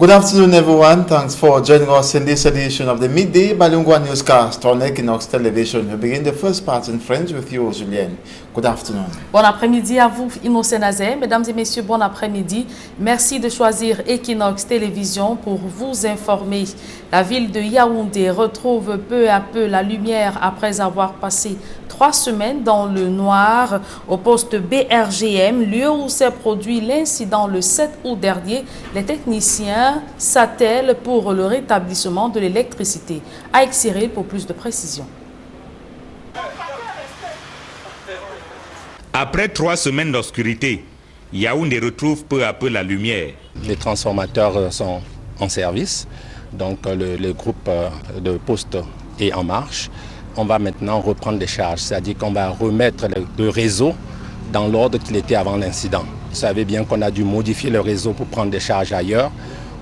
Good afternoon, everyone. Thanks for joining us in this edition of the Midday Balungwa Newscast on Equinox Television. We begin the first part in French with you, Julienne. Good afternoon. Bon après-midi à vous, Innocent Nazer. Mesdames et messieurs, bon après-midi. Merci de choisir Equinox Télévision pour vous informer. La ville de Yaoundé retrouve peu à peu la lumière après avoir passé 3 semaines dans le noir au poste BRGM, lieu où s'est produit l'incident le 7 août dernier. Les techniciens s'attellent pour le rétablissement de l'électricité. Aïk Cyril pour plus de précisions. Après 3 semaines d'obscurité, Yaoundé retrouve peu à peu la lumière. Les transformateurs sont en service, donc le groupe de poste est en marche. On va maintenant reprendre des charges, c'est-à-dire qu'on va remettre le réseau dans l'ordre qu'il était avant l'incident. Vous savez bien qu'on a dû modifier le réseau pour prendre des charges ailleurs.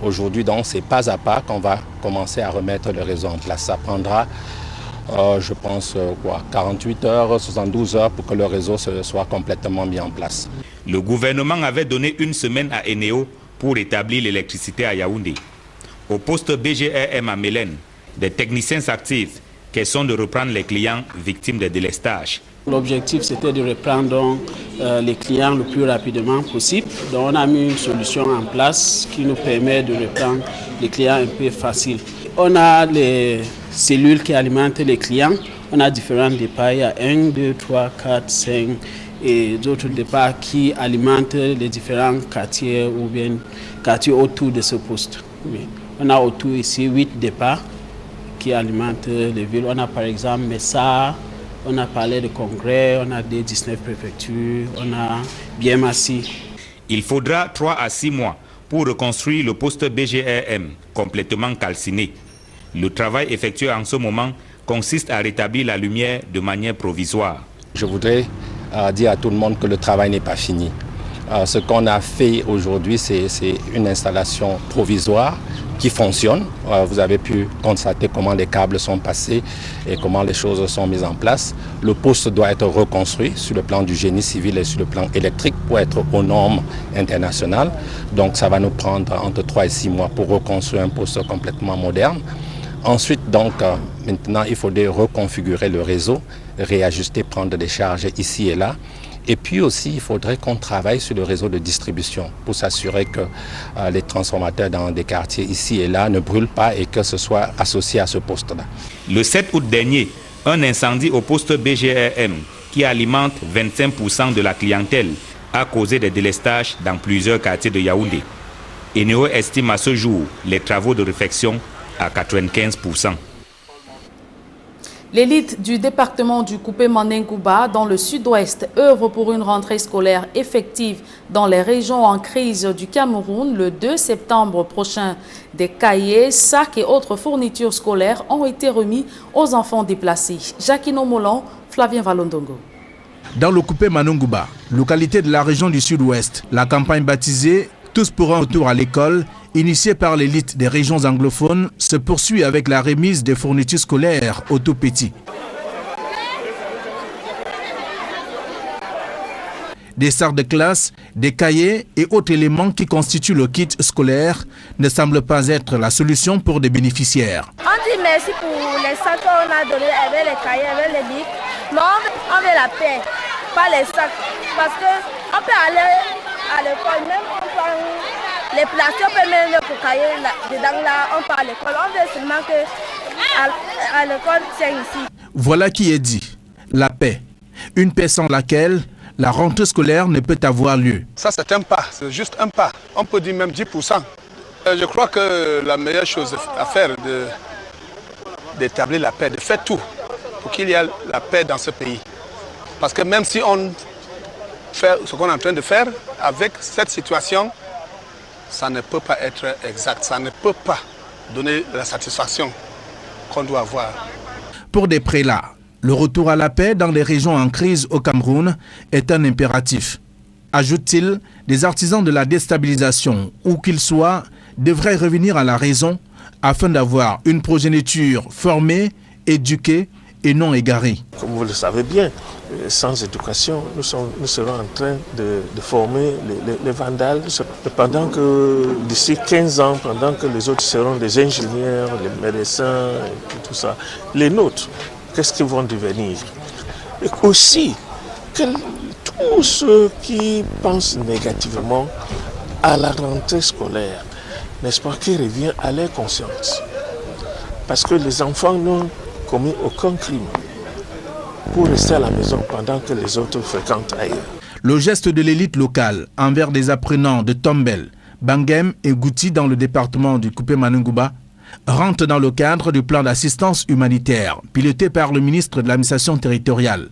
Aujourd'hui, donc, c'est pas à pas qu'on va commencer à remettre le réseau en place. Ça prendra, je pense, 48 heures, 72 heures pour que le réseau soit complètement mis en place. Le gouvernement avait donné 1 semaine à Eneo pour établir l'électricité à Yaoundé. Au poste BGRM à Mélène, des techniciens s'activent, question de reprendre les clients victimes des délestages. L'objectif, c'était de reprendre les clients le plus rapidement possible. Donc, on a mis une solution en place qui nous permet de reprendre les clients un peu facile. On a les cellules qui alimentent les clients. On a différents départs. Il y a 1, 2, 3, 4, 5 et d'autres départs qui alimentent les différents quartiers ou bien quartiers autour de ce poste. Oui. On a autour ici 8 départs qui alimentent les villes. On a par exemple Messa, on a parlé de Congrès, on a des 19 préfectures, on a Biémassi. Il faudra 3 à 6 mois pour reconstruire le poste BGRM complètement calciné. Le travail effectué en ce moment consiste à rétablir la lumière de manière provisoire. Je voudrais dire à tout le monde que le travail n'est pas fini. Ce qu'on a fait aujourd'hui, c'est une installation provisoire qui fonctionne. Vous avez pu constater comment les câbles sont passés et comment les choses sont mises en place. Le poste doit être reconstruit sur le plan du génie civil et sur le plan électrique pour être aux normes internationales. Donc ça va nous prendre entre 3 et 6 mois pour reconstruire un poste complètement moderne. Ensuite, donc, maintenant, il faudrait reconfigurer le réseau, réajuster, prendre des charges ici et là. Et puis aussi, il faudrait qu'on travaille sur le réseau de distribution pour s'assurer que les transformateurs dans des quartiers ici et là ne brûlent pas et que ce soit associé à ce poste-là. Le 7 août dernier, un incendie au poste BGRM qui alimente 25% de la clientèle a causé des délestages dans plusieurs quartiers de Yaoundé. Eneo estime à ce jour les travaux de réfection à 95%. L'élite du département du Coupé Mandingouba dans le sud-ouest œuvre pour une rentrée scolaire effective dans les régions en crise du Cameroun. Le 2 septembre prochain, des cahiers, sacs et autres fournitures scolaires ont été remis aux enfants déplacés. Jacquino Molan, Flavien Valondongo. Dans le Coupé Mandingouba, localité de la région du sud-ouest, la campagne baptisée « Tous pour un retour à l'école » initiée par l'élite des régions anglophones, se poursuit avec la remise des fournitures scolaires aux tout petits. Des sacs de classe, des cahiers et autres éléments qui constituent le kit scolaire ne semblent pas être la solution pour des bénéficiaires. On dit merci pour les sacs qu'on a donnés avec les cahiers, avec les bics. Mais on veut la paix, pas les sacs. Parce qu'on peut aller à l'école, même on peut les placer, on peut mettre le cahier dedans là, on part à l'école. On veut seulement que à l'école c'est ici. Voilà qui est dit, la paix. Une paix sans laquelle la rentrée scolaire ne peut avoir lieu. Ça c'est un pas, c'est juste un pas. On peut dire même 10%. Je crois que la meilleure chose à faire d'établir la paix, de faire tout pour qu'il y ait la paix dans ce pays. Parce que même si on fait ce qu'on est en train de faire, avec cette situation, ça ne peut pas être exact, ça ne peut pas donner la satisfaction qu'on doit avoir. Pour des prélats, le retour à la paix dans les régions en crise au Cameroun est un impératif. Ajoute-t-il, des artisans de la déstabilisation, où qu'ils soient, devraient revenir à la raison afin d'avoir une progéniture formée, éduquée et non égarés. Comme vous le savez bien, sans éducation, nous serons en train de former les vandales. Pendant que d'ici 15 ans, pendant que les autres seront des ingénieurs, les médecins, et tout ça, les nôtres, qu'est-ce qu'ils vont devenir? Et aussi, que tous ceux qui pensent négativement à la rentrée scolaire, n'est-ce pas, qui revient à leur conscience. Parce que les enfants n'ont commis aucun crime pour rester à la maison pendant que les autres fréquentent ailleurs. Le geste de l'élite locale envers des apprenants de Tombel, Bangem et Gouti dans le département du Coupé Manunguba rentre dans le cadre du plan d'assistance humanitaire piloté par le ministre de l'administration territoriale.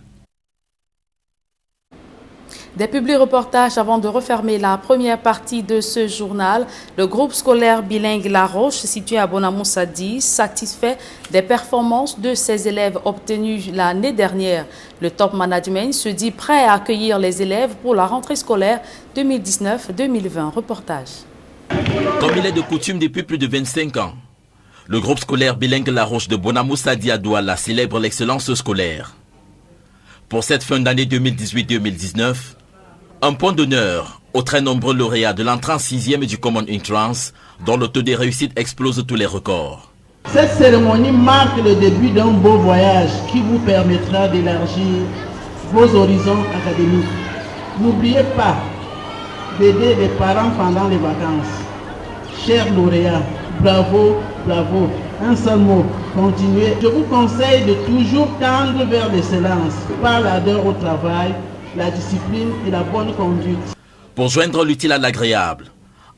Des publi-reportages avant de refermer la première partie de ce journal. Le groupe scolaire bilingue La Roche, situé à Bonamoussadi, satisfait des performances de ses élèves obtenues l'année dernière. Le top management se dit prêt à accueillir les élèves pour la rentrée scolaire 2019-2020. Reportage. Comme il est de coutume depuis plus de 25 ans, le groupe scolaire bilingue La Roche de Bonamoussadi à Douala célèbre l'excellence scolaire. Pour cette fin d'année 2018-2019, un point d'honneur aux très nombreux lauréats de l'entrée en 6e du Common Entrance, dont le taux de réussite explose tous les records. Cette cérémonie marque le début d'un beau voyage qui vous permettra d'élargir vos horizons académiques. N'oubliez pas d'aider les parents pendant les vacances. Chers lauréats, bravo, bravo. Un seul mot, continuez. Je vous conseille de toujours tendre vers l'excellence par l'ardeur au travail, la discipline et la bonne conduite. Pour joindre l'utile à l'agréable,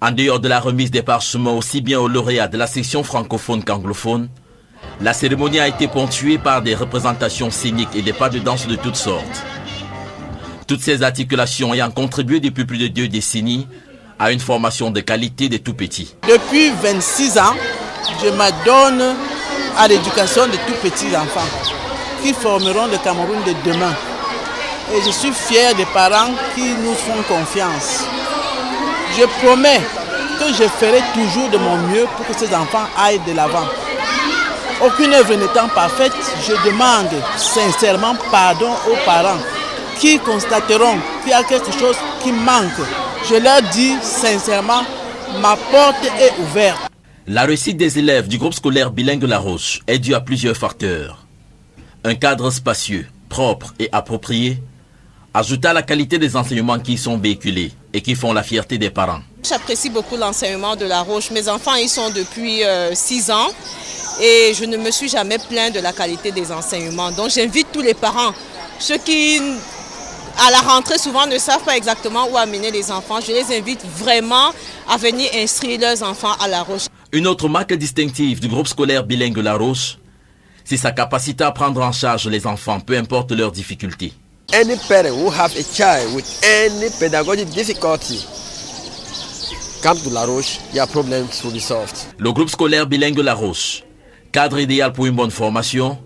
en dehors de la remise des parchemins aussi bien aux lauréats de la section francophone qu'anglophone, la cérémonie a été ponctuée par des représentations scéniques et des pas de danse de toutes sortes. Toutes ces articulations ayant contribué depuis plus de 2 décennies à une formation de qualité des tout-petits. Depuis 26 ans, je m'adonne à l'éducation de tout petits enfants qui formeront le Cameroun de demain. Et je suis fier des parents qui nous font confiance. Je promets que je ferai toujours de mon mieux pour que ces enfants aillent de l'avant. Aucune œuvre n'étant parfaite, je demande sincèrement pardon aux parents qui constateront qu'il y a quelque chose qui manque. Je leur dis sincèrement, ma porte est ouverte. La réussite des élèves du groupe scolaire bilingue La Roche est due à plusieurs facteurs. Un cadre spacieux, propre et approprié, ajouté à la qualité des enseignements qui y sont véhiculés et qui font la fierté des parents. J'apprécie beaucoup l'enseignement de La Roche. Mes enfants y sont depuis 6 ans et je ne me suis jamais plaint de la qualité des enseignements. Donc j'invite tous les parents, ceux qui à la rentrée souvent ne savent pas exactement où amener les enfants, je les invite vraiment à venir instruire leurs enfants à La Roche. Une autre marque distinctive du groupe scolaire bilingue La Roche, c'est sa capacité à prendre en charge les enfants, peu importe leurs difficultés. Any parent who have a child with any pedagogic difficulty come to La Roche, your problem will be solved. Le groupe scolaire bilingue La Roche, cadre idéal pour une bonne formation,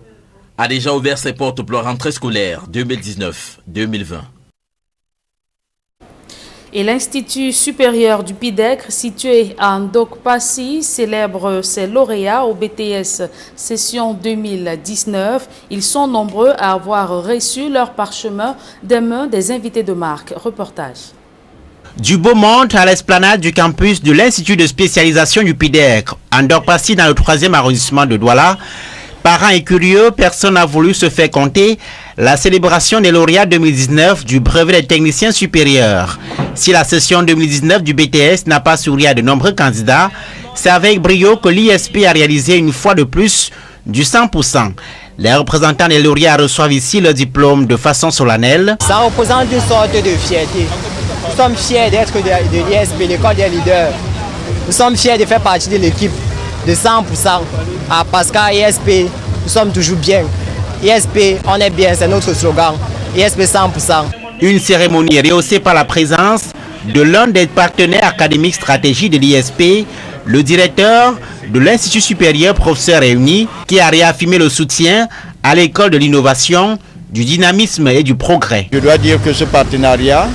a déjà ouvert ses portes pour la rentrée scolaire 2019-2020. Et l'Institut supérieur du PIDEC, situé à Ndokpassi, célèbre ses lauréats au BTS session 2019. Ils sont nombreux à avoir reçu leur parchemin des mains des invités de marque. Reportage. Du beau monde à l'esplanade du campus de l'Institut de spécialisation du PIDEC, à Ndokpassi dans le 3e arrondissement de Douala. Parents et curieux, personne n'a voulu se faire compter la célébration des lauréats 2019 du brevet des techniciens supérieurs. Si la session 2019 du BTS n'a pas souri à de nombreux candidats, c'est avec brio que l'ISP a réalisé une fois de plus du 100%. Les représentants des lauréats reçoivent ici le diplôme de façon solennelle. Ça représente une sorte de fierté. Nous sommes fiers d'être de l'ISP, l'école des leaders. Nous sommes fiers de faire partie de l'équipe de 100%. Parce qu'à ISP, nous sommes toujours bien. ISP, on est bien, c'est notre slogan. ISP 100%. Une cérémonie rehaussée par la présence de l'un des partenaires académiques stratégiques de l'ISP, le directeur de l'Institut supérieur Professeurs Réunis, qui a réaffirmé le soutien à l'école de l'innovation, du dynamisme et du progrès. Je dois dire que ce partenariat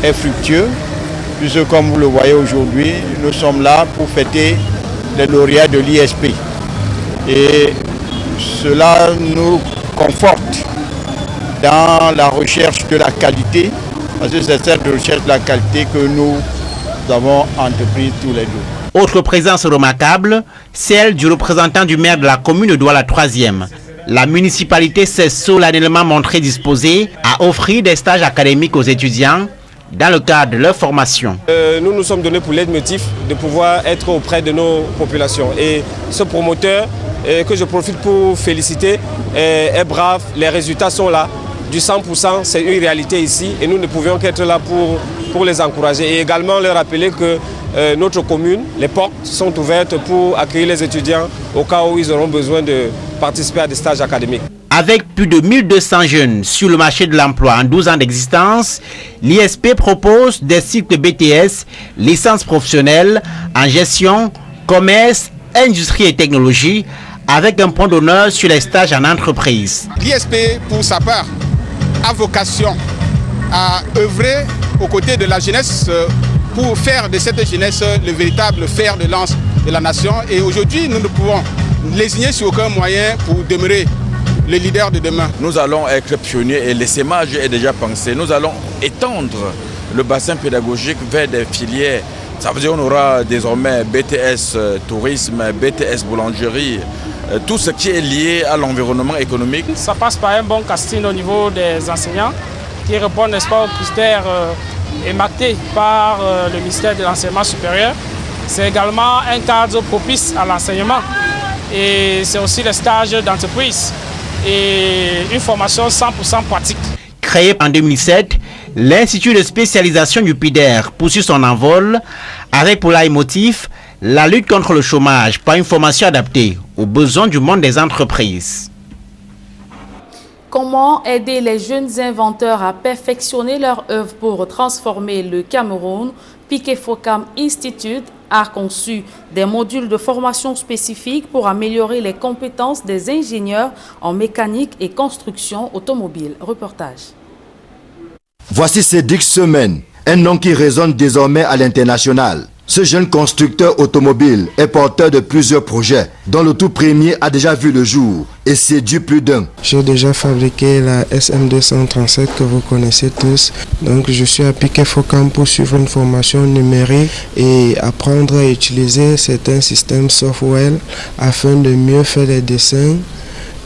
est fructueux, puisque comme vous le voyez aujourd'hui, nous sommes là pour fêter les lauréats de l'ISP. Et cela nous conforte dans la recherche de la qualité, parce que c'est cette recherche de la qualité que nous avons entrepris tous les deux. Autre présence remarquable, celle du représentant du maire de la commune de Douala 3e. La municipalité s'est solennellement montrée disposée à offrir des stages académiques aux étudiants dans le cadre de leur formation. Nous nous sommes donnés pour leitmotiv de pouvoir être auprès de nos populations. Et ce promoteur, que je profite pour féliciter, est brave, les résultats sont là. Du 100%, c'est une réalité ici et nous ne pouvions qu'être là pour les encourager. Et également leur rappeler que notre commune, les portes sont ouvertes pour accueillir les étudiants au cas où ils auront besoin de participer à des stages académiques. Avec plus de 1200 jeunes sur le marché de l'emploi en 12 ans d'existence, l'ISP propose des cycles BTS, licence professionnelle en gestion, commerce, industrie et technologie, avec un point d'honneur sur les stages en entreprise. L'ISP, pour sa part, a vocation à œuvrer aux côtés de la jeunesse pour faire de cette jeunesse le véritable fer de lance de la nation. Et aujourd'hui, nous ne pouvons lésigner sur aucun moyen pour demeurer le leader de demain. Nous allons être pionniers et l'essaimage est déjà pensé. Nous allons étendre le bassin pédagogique vers des filières. Ça veut dire qu'on aura désormais BTS tourisme, BTS boulangerie, tout ce qui est lié à l'environnement économique. Ça passe par un bon casting au niveau des enseignants qui répondent, n'est-ce pas, aux critères émarqués par le ministère de l'enseignement supérieur. C'est également un cadre propice à l'enseignement et c'est aussi les stages d'entreprise et une formation 100% pratique. Créé en 2007, l'Institut de spécialisation du PIDER poursuit son envol avec pour leitmotiv la lutte contre le chômage par une formation adaptée aux besoins du monde des entreprises. Comment aider les jeunes inventeurs à perfectionner leur œuvre pour transformer le Cameroun? Piquet Focam Institute a conçu des modules de formation spécifiques pour améliorer les compétences des ingénieurs en mécanique et construction automobile. Reportage. Voici Cédric Semaine, un nom qui résonne désormais à l'international. Ce jeune constructeur automobile est porteur de plusieurs projets, dont le tout premier a déjà vu le jour et séduit plus d'un. J'ai déjà fabriqué la SM237 que vous connaissez tous. Donc je suis à Piquet Focam pour suivre une formation numérique et apprendre à utiliser certains systèmes software afin de mieux faire des dessins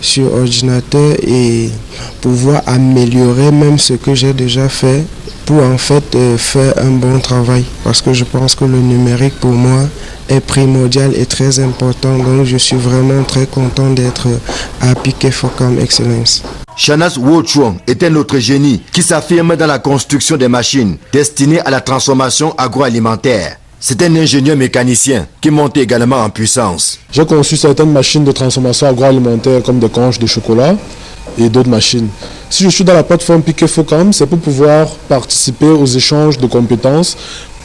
sur ordinateur et pouvoir améliorer même ce que j'ai déjà fait pour en fait faire un bon travail, parce que je pense que le numérique pour moi est primordial et très important, donc je suis vraiment très content d'être à Piquet Focam Excellence. Shanas Wochuang est un autre génie qui s'affirme dans la construction des machines destinées à la transformation agroalimentaire. C'est un ingénieur mécanicien qui monte également en puissance. J'ai conçu certaines machines de transformation agroalimentaire comme des conches de chocolat et d'autres machines. Si je suis dans la plateforme Piquet Focam, c'est pour pouvoir participer aux échanges de compétences,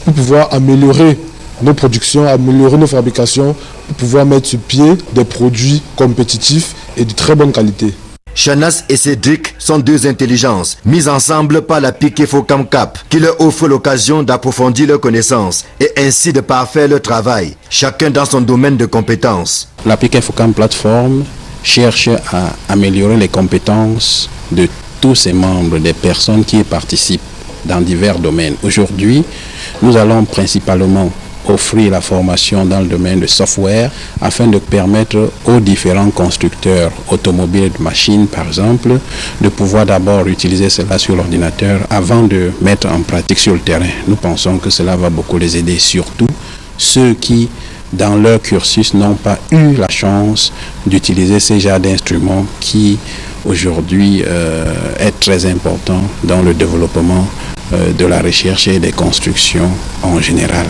pour pouvoir améliorer nos productions, améliorer nos fabrications, pour pouvoir mettre sur pied des produits compétitifs et de très bonne qualité. Shanas et Cédric sont deux intelligences mises ensemble par la Piquet Focam Cap qui leur offre l'occasion d'approfondir leurs connaissances et ainsi de parfaire leur travail, chacun dans son domaine de compétences. La Piquet Focam Plateforme cherche à améliorer les compétences de tous ses membres, des personnes qui y participent dans divers domaines. Aujourd'hui, nous allons principalement offrir la formation dans le domaine de software afin de permettre aux différents constructeurs automobiles et de machines, par exemple, de pouvoir d'abord utiliser cela sur l'ordinateur avant de mettre en pratique sur le terrain. Nous pensons que cela va beaucoup les aider, surtout ceux qui, dans leur cursus, n'ont pas eu la chance d'utiliser ces genres d'instruments qui, aujourd'hui, est très important dans le développement de la recherche et des constructions en général.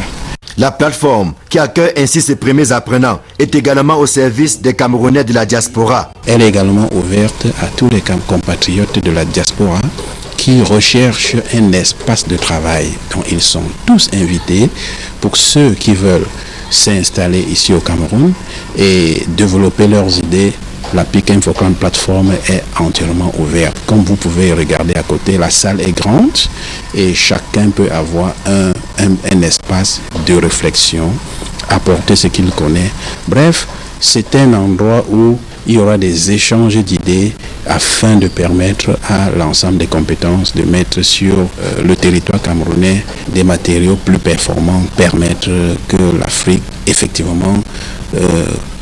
La plateforme, qui accueille ainsi ses premiers apprenants, est également au service des Camerounais de la diaspora. Elle est également ouverte à tous les compatriotes de la diaspora qui recherchent un espace de travail. Donc ils sont tous invités pour ceux qui veulent s'installer ici au Cameroun et développer leurs idées. La Piquet Focam Plateforme est entièrement ouverte. Comme vous pouvez regarder à côté, la salle est grande et chacun peut avoir un espace de réflexion, apporter ce qu'il connaît. Bref, c'est un endroit où il y aura des échanges d'idées afin de permettre à l'ensemble des compétences de mettre sur le territoire camerounais des matériaux plus performants, permettre que l'Afrique effectivement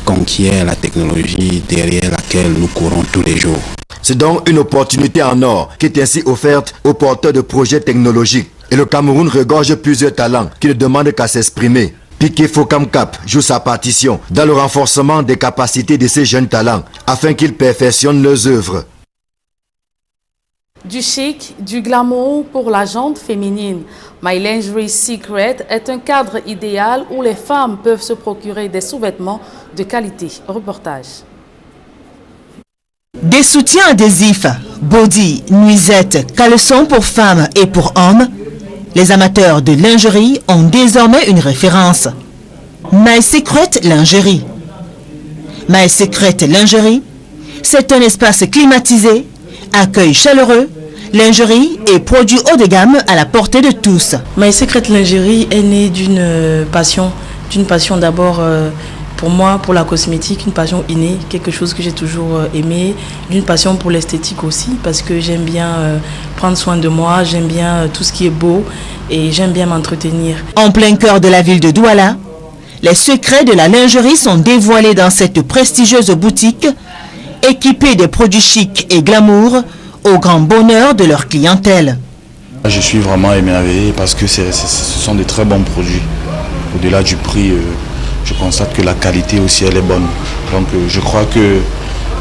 conquiert la technologie derrière laquelle nous courons tous les jours. C'est donc une opportunité en or qui est ainsi offerte aux porteurs de projets technologiques. Et le Cameroun regorge plusieurs talents qui ne demandent qu'à s'exprimer. Piqué Focam Cap joue sa partition dans le renforcement des capacités de ces jeunes talents afin qu'ils perfectionnent leurs œuvres. Du chic, du glamour pour la gente féminine. My Lingerie Secret est un cadre idéal où les femmes peuvent se procurer des sous-vêtements de qualité. Reportage. Des soutiens adhésifs, body, nuisettes, caleçons pour femmes et pour hommes. Les amateurs de lingerie ont désormais une référence. My Secret Lingerie. My Secret Lingerie, c'est un espace climatisé, accueil chaleureux, lingerie et produits haut de gamme à la portée de tous. My Secret Lingerie est née d'une passion d'abord pour moi, pour la cosmétique, une passion innée, quelque chose que j'ai toujours aimé, d'une passion pour l'esthétique aussi, parce que j'aime bien prendre soin de moi, j'aime bien tout ce qui est beau et j'aime bien m'entretenir. En plein cœur de la ville de Douala, les secrets de la lingerie sont dévoilés dans cette prestigieuse boutique, équipée des produits chics et glamour, au grand bonheur de leur clientèle. Je suis vraiment émerveillé parce que ce sont de très bons produits. Au-delà du prix, je constate que la qualité aussi elle est bonne. Donc je crois que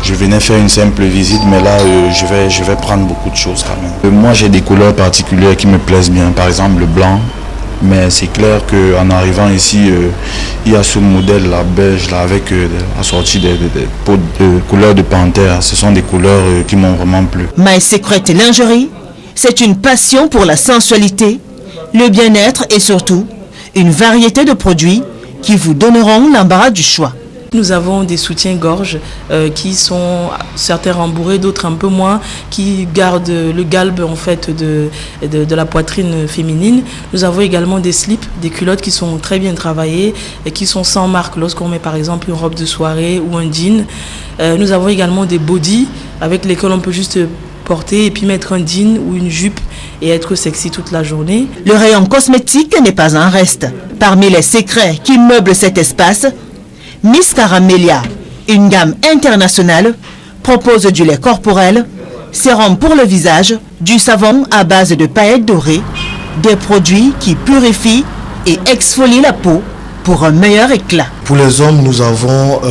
je venais faire une simple visite, mais là je vais prendre beaucoup de choses quand même. Moi j'ai des couleurs particulières qui me plaisent bien, par exemple le blanc. Mais c'est clair qu'en arrivant ici, il y a ce modèle là, beige là, avec assorti des peaux de couleurs de panthère. Ce sont des couleurs qui m'ont vraiment plu. My Secret Lingerie, c'est une passion pour la sensualité, le bien-être et surtout une variété de produits qui vous donneront l'embarras du choix. Nous avons des soutiens-gorge qui sont certains rembourrés, d'autres un peu moins, qui gardent le galbe en fait de la poitrine féminine. Nous avons également des slips, des culottes qui sont très bien travaillées et qui sont sans marque lorsqu'on met par exemple une robe de soirée ou un jean. Nous avons également des bodys avec lesquels on peut juste porter et puis mettre un jean ou une jupe et être sexy toute la journée. Le rayon cosmétique n'est pas un reste. Parmi les secrets qui meublent cet espace, Miss Caramelia, une gamme internationale, propose du lait corporel, sérum pour le visage, du savon à base de paillettes dorées, des produits qui purifient et exfolient la peau pour un meilleur éclat. Pour les hommes, nous avons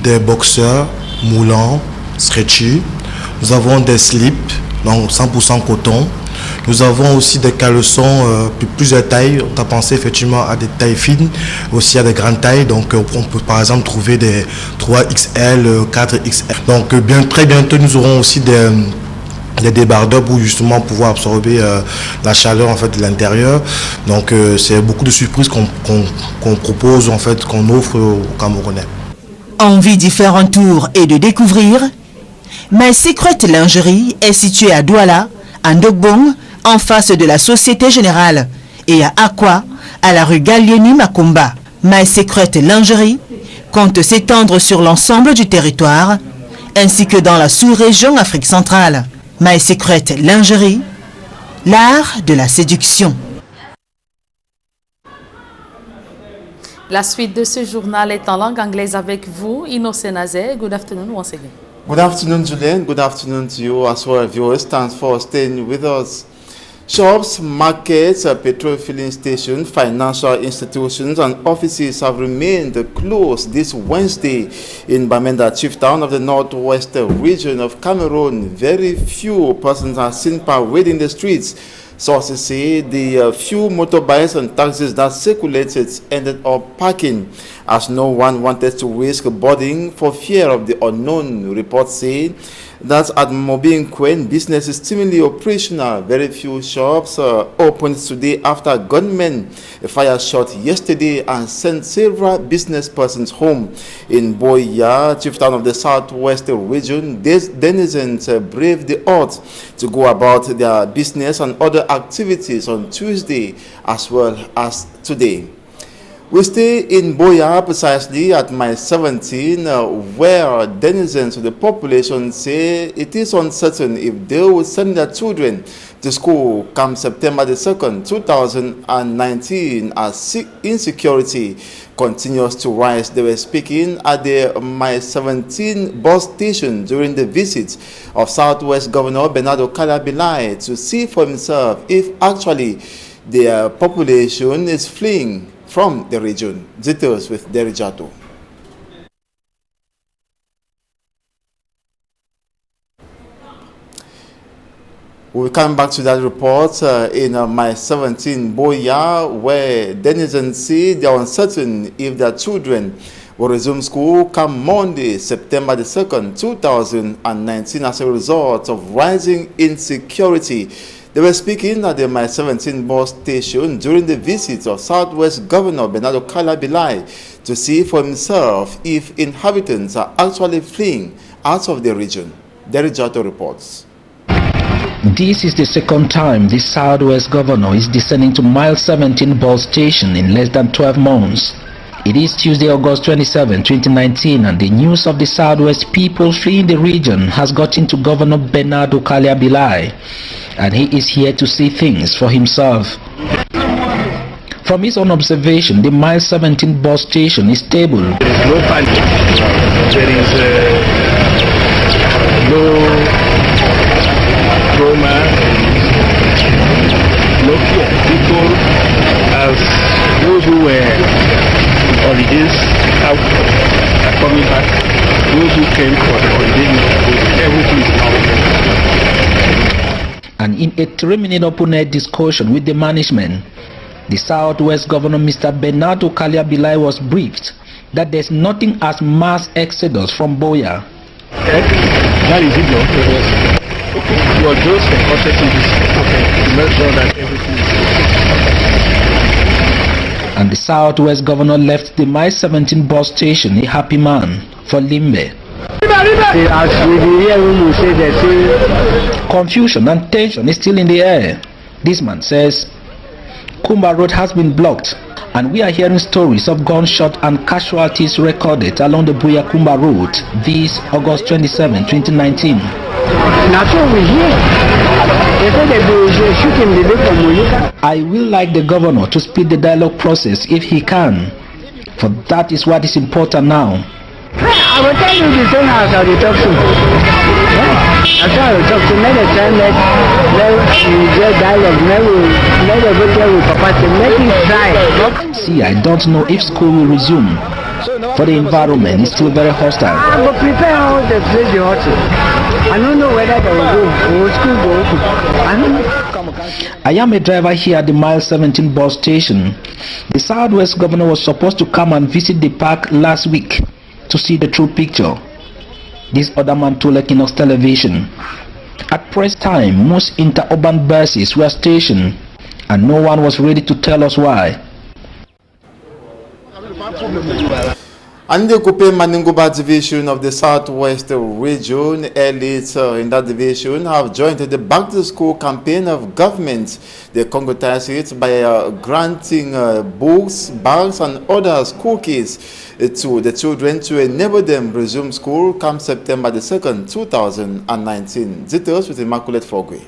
des boxers moulants, stretchy. Nous avons des slips, donc 100% coton. Nous avons aussi des caleçons de plusieurs tailles. On a pensé effectivement à des tailles fines, aussi à des grandes tailles. Donc on peut par exemple trouver des 3XL, 4XL. Donc très bientôt nous aurons aussi des débardeurs pour justement pouvoir absorber la chaleur en fait de l'intérieur. Donc c'est beaucoup de surprises qu'on propose en fait, qu'on offre aux Camerounais. Envie d'y faire un tour et de découvrir? My Secret Lingerie est située à Douala, à Ndogbong, en face de la Société Générale, et à Akwa, à la rue Gallieni Makumba. My Secret Lingerie compte s'étendre sur l'ensemble du territoire, ainsi que dans la sous-région Afrique centrale. My Secret Lingerie, l'art de la séduction. La suite de ce journal est en langue anglaise avec vous, Innocent Nazé. Good afternoon once again. Good afternoon, Julian. Good afternoon to you as well, viewers. Thanks for staying with us. Shops, markets, petrol filling stations, financial institutions and offices have remained closed this Wednesday in Bamenda, chief town of the northwest region of Cameroon. Very few persons are seen parading the streets. Sources say the few motorbikes and taxis that circulated ended up parking as no one wanted to risk boarding for fear of the unknown. Reports say that at Mobinkwen, business is seemingly operational. Very few shops opened today after gunmen fired shot yesterday and sent several business persons home. In Boya, chief town of the southwest region, denizens braved the odds to go about their business and other activities on Tuesday as well as today. We stay in Boya, precisely at Mile 17, where denizens of the population say it is uncertain if they will send their children to school come September the 2nd, 2019, as insecurity continues to rise. They were speaking at the Mile 17 bus station during the visit of Southwest Governor Bernardo Calabilai to see for himself if actually their population is fleeing from the region. Details with Derry Jato. We'll come back to that report in Mile 17 Boya, where denizens say they are uncertain if their children will resume school come Monday, September the 2nd, 2019, as a result of rising insecurity. They were speaking at the Mile 17 bus station during the visit of Southwest Governor Bernardo Calabilai to see for himself if inhabitants are actually fleeing out of the region. Derry Jato reports. This is the second time the Southwest Governor is descending to Mile 17 bus station in less than 12 months. It is Tuesday, August 27, 2019, and the news of the Southwest people fleeing the region has gotten to Governor Bernardo Calabilai, and he is here to see things for himself. From his own observation, the Mile 17 bus station is stable. There is no panic. There is no trauma, no fear. People, as those who were holidays out are coming back. Those who came for the holidays, everything is out. And in a 3-minute open-air discussion with the management, the Southwest Governor Mr. Bernardo Calabilai was briefed that there's nothing as mass exodus from Boya. That is it, no? You are just concentrating to make sure that everything is okay. And the Southwest Governor left the Mile 17 bus station a happy man for Limbe. Confusion and tension is still in the air. This man says Kumba Road has been blocked, and we are hearing stories of gunshot and casualties recorded along the Boya Kumba Road this August 27, 2019. That's what we hear. I will like the governor to speed the dialogue process if he can, for that is what is important now. I will tell you the same as I will talk to. That's why I will talk to many times. Let dialogue, let everything with Papa to make it try. See, I don't know if school will resume, for the environment is still very hostile. I will prepare all the place the hostel. I don't know whether they will go, school will open. I don't know. I am a driver here at the Mile 17 bus station. The Southwest Governor was supposed to come and visit the park last week to see the true picture. This other man told Equinox Television. At press time, most interurban buses were stationed, and no one was ready to tell us why. And the Kupe Maninguba division of the Southwest region, elites in that division have joined the Back to School campaign of government. They concretize it by granting books, bags and other school kits to the children to enable them resume school come September the 2nd, 2019. Details with Immaculate Fogwe.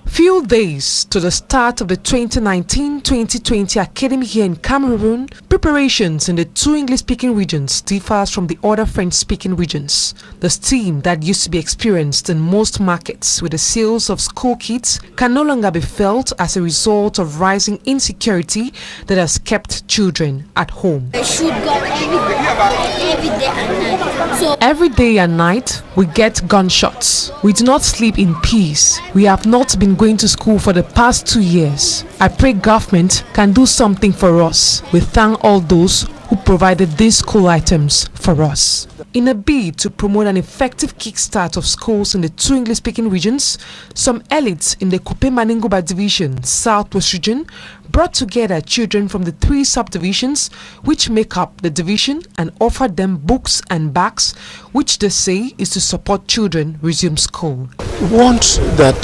Few days to the start of the 2019-2020 academic year in Cameroon, preparations in the two English-speaking regions differs from the other French-speaking regions. The steam that used to be experienced in most markets with the sales of school kits can no longer be felt as a result of rising insecurity that has kept children at home. I should go every day and night. So every day and night, we get gunshots. We do not sleep in peace. We have not been going to school for the past 2 years. I pray government can do something for us. We thank all those who provided these school items for us. In a bid to promote an effective kickstart of schools in the two English-speaking regions, some elites in the Kupe Maninguba division, Southwest region, brought together children from the 3 subdivisions which make up the division and offered them books and bags, which they say is to support children resume school. We want that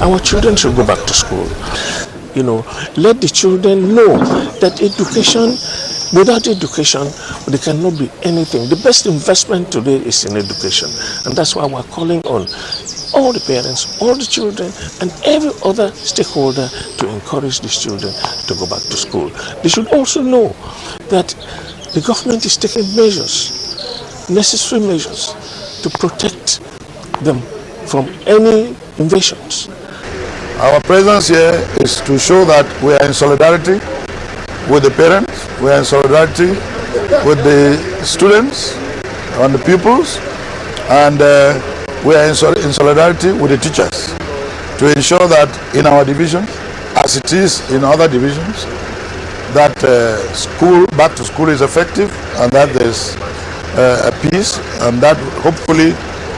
our children should go back to school. let the children know that education, without education, there cannot be anything. The best investment today is in education. And that's why we're calling on all the parents, all the children, and every other stakeholder to encourage these children to go back to school. They should also know that the government is taking measures, necessary measures, to protect them from any invasions. Our presence here is to show that we are in solidarity with the parents, we are in solidarity with the students and the pupils, and we are in solidarity with the teachers to ensure that in our division, as it is in other divisions, that back to school is effective and that there's a peace, and that hopefully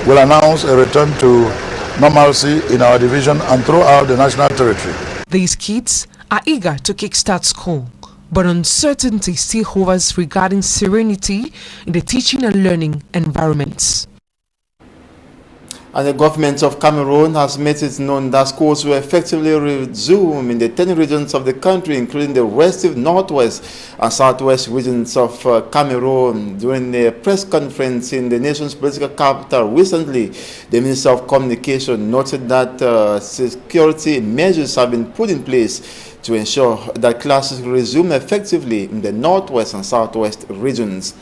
will announce a return to normalcy in our division and throughout the national territory. These kids are eager to kickstart school, but uncertainty still hovers regarding serenity in the teaching and learning environments. And the government of Cameroon has made it known that schools will effectively resume in the 10 regions of the country, including the restive northwest and southwest regions of Cameroon. During a press conference in the nation's political capital recently, the Minister of Communication noted that security measures have been put in place to ensure that classes resume effectively in the northwest and southwest regions.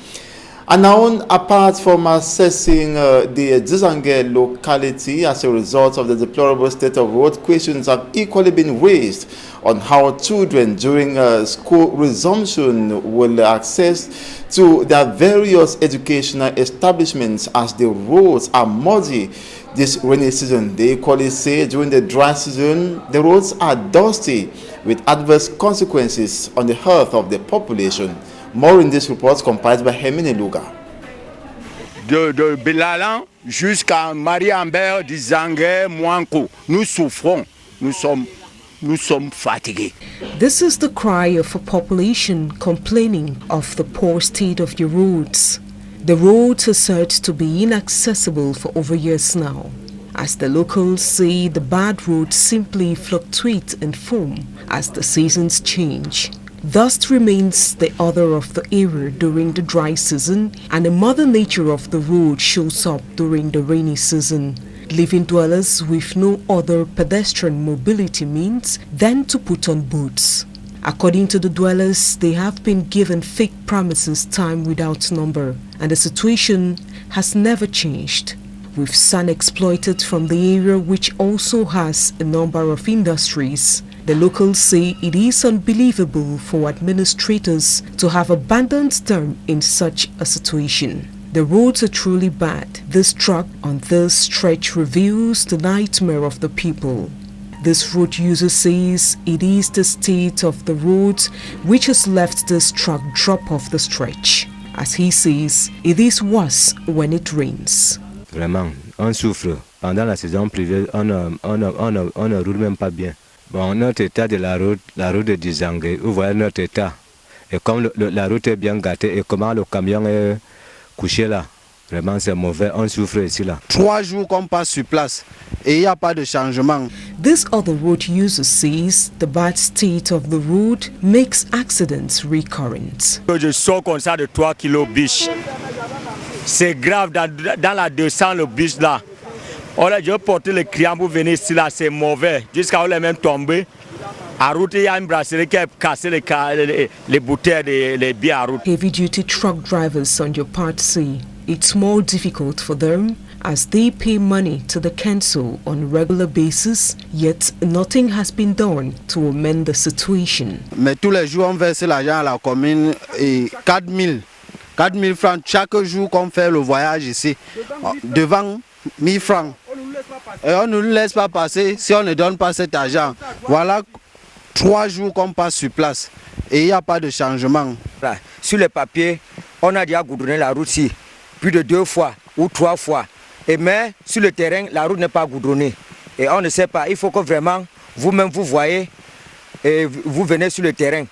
And now, apart from assessing the Dzangue locality as a result of the deplorable state of road, questions have equally been raised on how children during school resumption will access to their various educational establishments as the roads are muddy this rainy season. They equally say during the dry season, the roads are dusty with adverse consequences on the health of the population. More in this report compiled by Hermine Luga. De Belalan jusqu'à Marie-Ambert, Dzangue, Mouankou, nous souffrons, nous sommes fatigués. This is the cry of a population complaining of the poor state of the roads. The roads are said to be inaccessible for over years now. As the locals say, the bad roads simply fluctuate in form as the seasons change. Thus remains the odor of the area during the dry season, and the mother nature of the road shows up during the rainy season, leaving dwellers with no other pedestrian mobility means than to put on boots. According to the dwellers, they have been given fake promises time without number, and the situation has never changed. With sand exploited from the area, which also has a number of industries, the locals say it is unbelievable for administrators to have abandoned them in such a situation. The roads are truly bad. This truck on this stretch reveals the nightmare of the people. This road user says it is the state of the roads which has left this truck drop off the stretch. As he says, it is worse when it rains. Vraiment, on souffre. Pendant la saison pluvieuse, on ne roule même pas bien. Bon, notre état de la route de Dzangue, vous voyez notre état. Et comme la route est bien gâtée et comment le camion est couché là, vraiment c'est mauvais, on souffre ici là. 3 jours qu'on passe sur place et il n'y a pas de changement. This other road user says the bad state of the road makes accidents recurrent. Je sors comme ça de 3 kilos biche. C'est grave dans la 200 le biche là. On a déjà porté les clients pour venir ici là, c'est mauvais. Jusqu'à on est même tombé. À route, il y a une brasserie qui a cassé les bouteilles, les bières à route. Heavy duty truck drivers on your part say it's more difficult for them as they pay money to the council on a regular basis, yet nothing has been done to amend the situation. Mais tous les jours, on verse l'argent à la commune et 4 000 francs chaque jour qu'on fait le voyage ici. Devant 1000 francs. Et on ne nous laisse pas passer si on ne donne pas cet argent. Voilà 3 jours qu'on passe sur place et il n'y a pas de changement. Sur les papiers, on a déjà goudronné la route ici plus de 2 fois ou 3 fois. Mais sur le terrain, la route n'est pas goudronnée. Et on ne sait pas, il faut que vraiment vous-même vous voyez et vous venez sur le terrain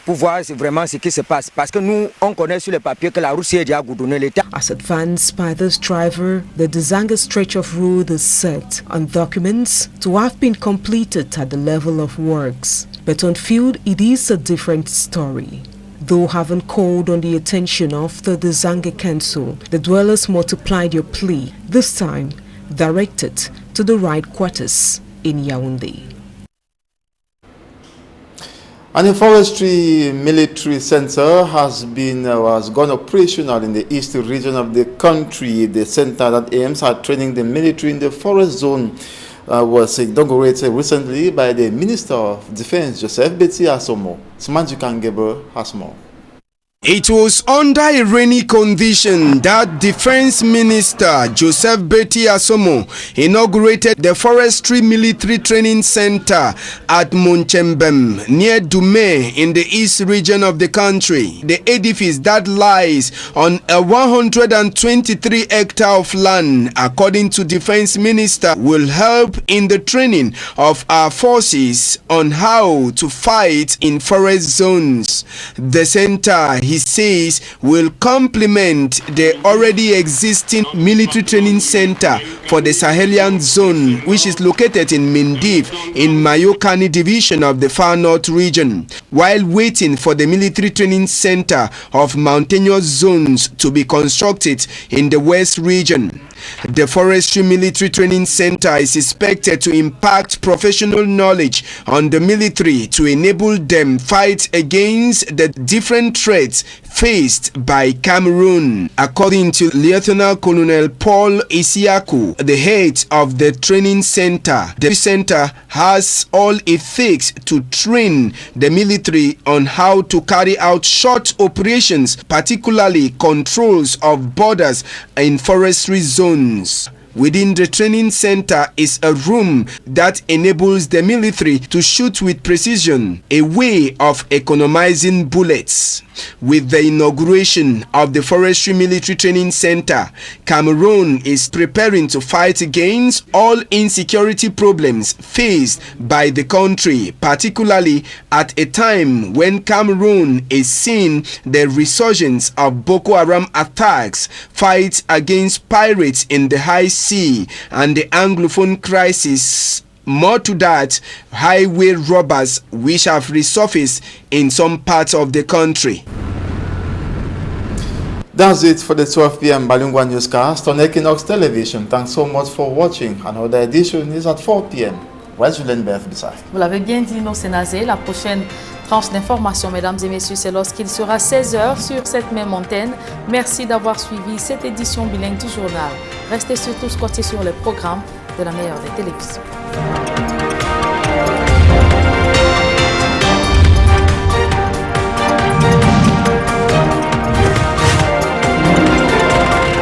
pour voir vraiment ce qui se passe. Parce que nous, on connaît sur les papiers que la route est déjà goudronnée l'état. As advanced by this driver, the Dzangue stretch of road is set on documents to have been completed at the level of works. But on field, it is a different story. Though having called on the attention of the Dzangue Council, the dwellers multiplied their plea, this time directed to the right quarters in Yaoundé. And the Forestry Military Center has gone operational in the east region of the country. The center that aims at training the military in the forest zone was inaugurated recently by the Minister of Defense, Joseph Beti Asomo. Simanju Kangebe has more. It was under a rainy condition that Defense Minister Joseph Beti Asomo inaugurated the Forestry Military Training Center at Monchembem near Dume in the east region of the country. The edifice that lies on a 123 hectare of land, according to Defense Minister, will help in the training of our forces on how to fight in forest zones. The center, he says, will complement the already existing military training center for the Sahelian zone, which is located in Mindif in Mayokani division of the Far North region, while waiting for the military training center of mountainous zones to be constructed in the West region. The Forestry Military Training Center is expected to impact professional knowledge on the military to enable them fight against the different threats faced by Cameroon. According to Lieutenant Colonel Paul Isiaku, the head of the training center, the center has all it takes to train the military on how to carry out short operations, particularly controls of borders in forestry zones. Within the training center is a room that enables the military to shoot with precision, a way of economizing bullets. With the inauguration of the Forestry Military Training Center, Cameroon is preparing to fight against all insecurity problems faced by the country, particularly at a time when Cameroon is seeing the resurgence of Boko Haram attacks, fights against pirates in the high sea, and the Anglophone crisis. More to that, highway robbers which have resurfaced in some parts of the country. That's it for the 12 p.m. Bilingual newscast on Equinox Television. Thanks so much for watching. Another edition is at 4 p.m. Where's Julien Berth-Bissay? Vous l'avez bien dit, Innocent Nazé. La prochaine tranche d'information, mesdames et messieurs, c'est lorsqu'il sera 16h sur cette même antenne. Merci d'avoir suivi cette édition bilingue du journal. Restez surtout scotchés sur le programme de la meilleure des télévisions.